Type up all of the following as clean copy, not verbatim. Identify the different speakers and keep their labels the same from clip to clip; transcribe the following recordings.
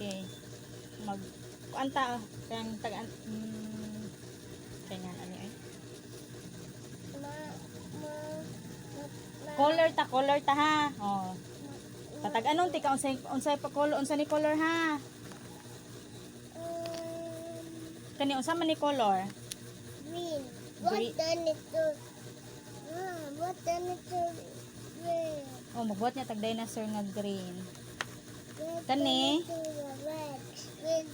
Speaker 1: Okay. Mag kuanta kang tagaan kaya nga ano eh. Color ta ha. Oh. Patag anong tika unsay pa color unsa ni color ha? Kani unsa man ni color?
Speaker 2: Green. What done it to? What done it to? Red.
Speaker 1: Oh, magbuhat niya tag dinosaur nga green.
Speaker 2: What
Speaker 1: Kani?
Speaker 2: done it to red? Red.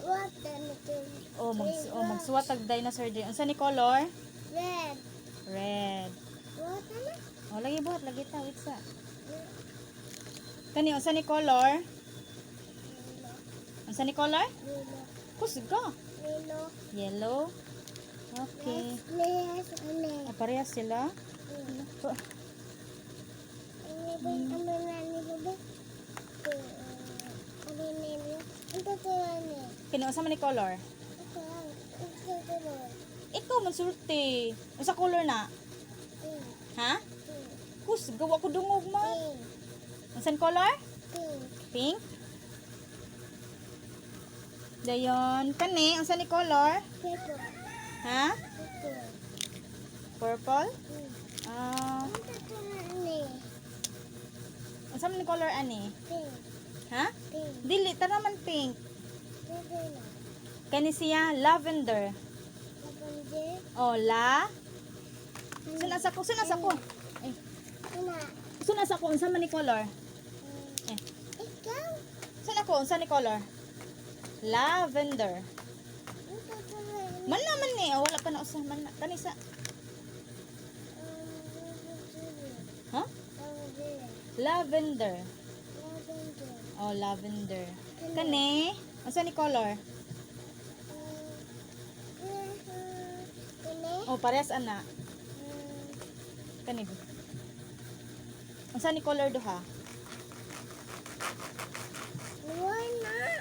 Speaker 2: What done it to?
Speaker 1: Oh, magsuwat tag dinosaur di. Unsa ni color?
Speaker 2: Red.
Speaker 1: Red.
Speaker 2: What done it?
Speaker 1: Oh, lagi buhat lagi ta wait sa. Kani unsa ni color? Unsa ni color?
Speaker 2: Yellow.
Speaker 1: Kusga.
Speaker 2: Yellow.
Speaker 1: Yellow. Okay.
Speaker 2: Yes. Yes.
Speaker 1: Parehas sila. Oh, kini unsa man ni color? Ikaw man sulti. Unsa color na? Ha? Kusga wa ko dungog mo. Unsa ni color? Pink. Dayon, kani unsa ni color? Ha? Purple? Ah, unsa man ni color ani? Ha? Dili ta naman pink. Kani siya lavender. Oh, Suna sa ko. Ay, suna sa ko unsa man ni color? Eh, suna ko unsa ni color? Lavender. Man naman ni, oh, wala pa na usa man na. Kani sa ha? Lavender. Oh, lavender. Kani, unsa ni color? Oh, parehas ana. Kani. Unsa ni color duha?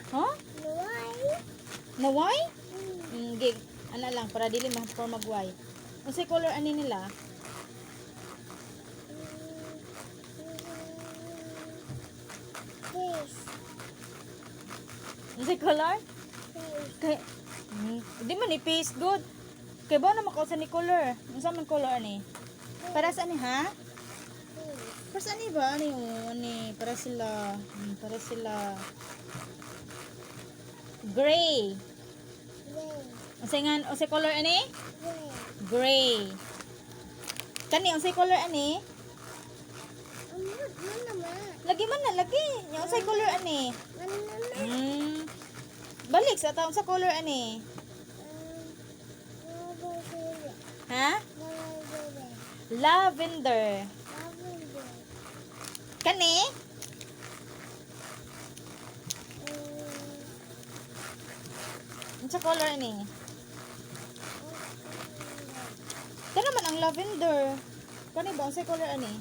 Speaker 1: Huh? Naway? Gig. Ana lang para dili for magway. Unsa color ani nila? Unsa color? Kay di man ni face good. Kay ba na makausa ni color? Unsa man color ani? Para sa ani ha? Para sa ani ba ani ani para sila gray. Unsa color ani? Gray. Kani unsa color ani? Lagi man na lagi. Nya unsa color ani? Balik sa taon sa color ani? Ha? Lavender. Kani? Unsa color ani? Kani man ang lavender. Kani ba unsa color ani?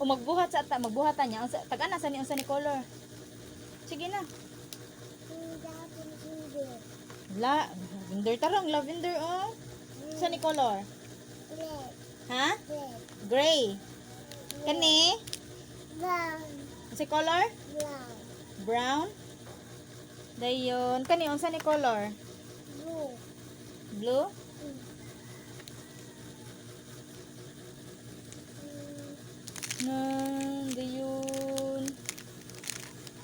Speaker 1: O magbuhat sa ata, magbuhatan niya. Tag-ana sa ni unsa ni color? Sige na. Lavender tarong lavender oh. Unsa ni color? Ha? Gray. Kani? Unsa color? Brown. Dayon, kani unsa ni color? Blue.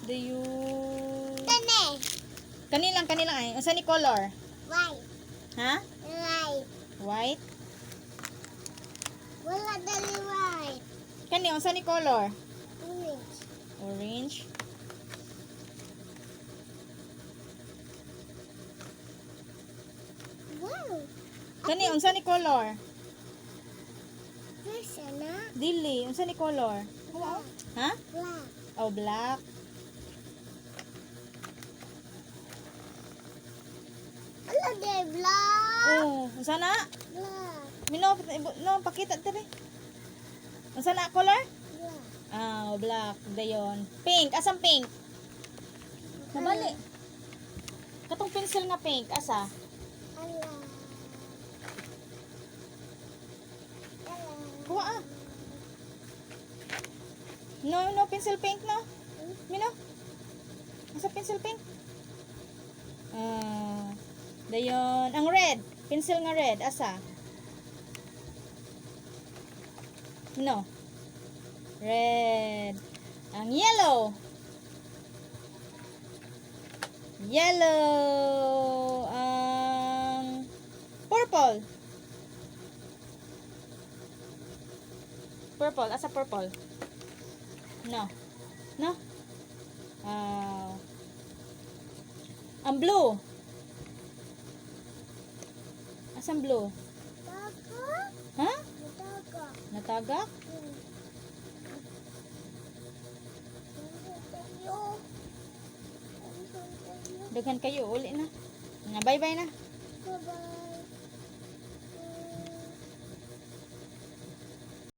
Speaker 1: Dayon. Kani lang ay. Unsa ni color?
Speaker 2: White.
Speaker 1: Ha?
Speaker 2: White.
Speaker 1: White.
Speaker 2: Wala dali white.
Speaker 1: Kani unsa ni color?
Speaker 2: Orange.
Speaker 1: Orange.
Speaker 2: Wow.
Speaker 1: Kani unsa ni color?
Speaker 2: Sana.
Speaker 1: Dili, unsa ni color?
Speaker 2: Black.
Speaker 1: Ha?
Speaker 2: Black.
Speaker 1: Oh, black.
Speaker 2: Wala dali black.
Speaker 1: Oh, unsa na?
Speaker 2: Black.
Speaker 1: No, pakita dire. Unsa na color?
Speaker 2: Black.
Speaker 1: Ah, black. Dayon. Pink. Asang pink? Nabali. Katong pencil nga pink. Asa?
Speaker 2: Ala.
Speaker 1: Kuha ah. No, no pencil pink, no? Mino? Asa pencil pink? Dayon. Ang red. Pencil nga red. Asa? No. Red. Ang yellow. Yellow. Ang purple. Purple. Asa purple? No. No? Ang blue. Asang blue?
Speaker 2: Taga.
Speaker 1: Ha?
Speaker 2: Taga.
Speaker 1: Natagak? Daghan kayo. Uli na. Bye-bye na.
Speaker 2: Bye-bye.